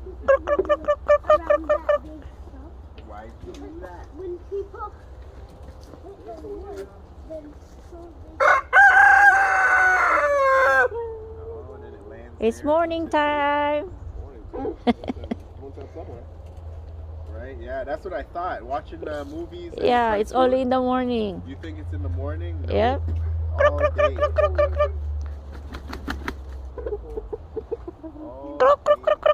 around that big stuff. Why do you do that? When people hit the wood, then so Oh, and then it lands It's there. morning time. Morning time. Morning time somewhere. Right? Yeah, that's what I thought. Watching movies. and Yeah, it's cartoons, only in the morning. You think it's in the morning? No. Yep. All day. All day.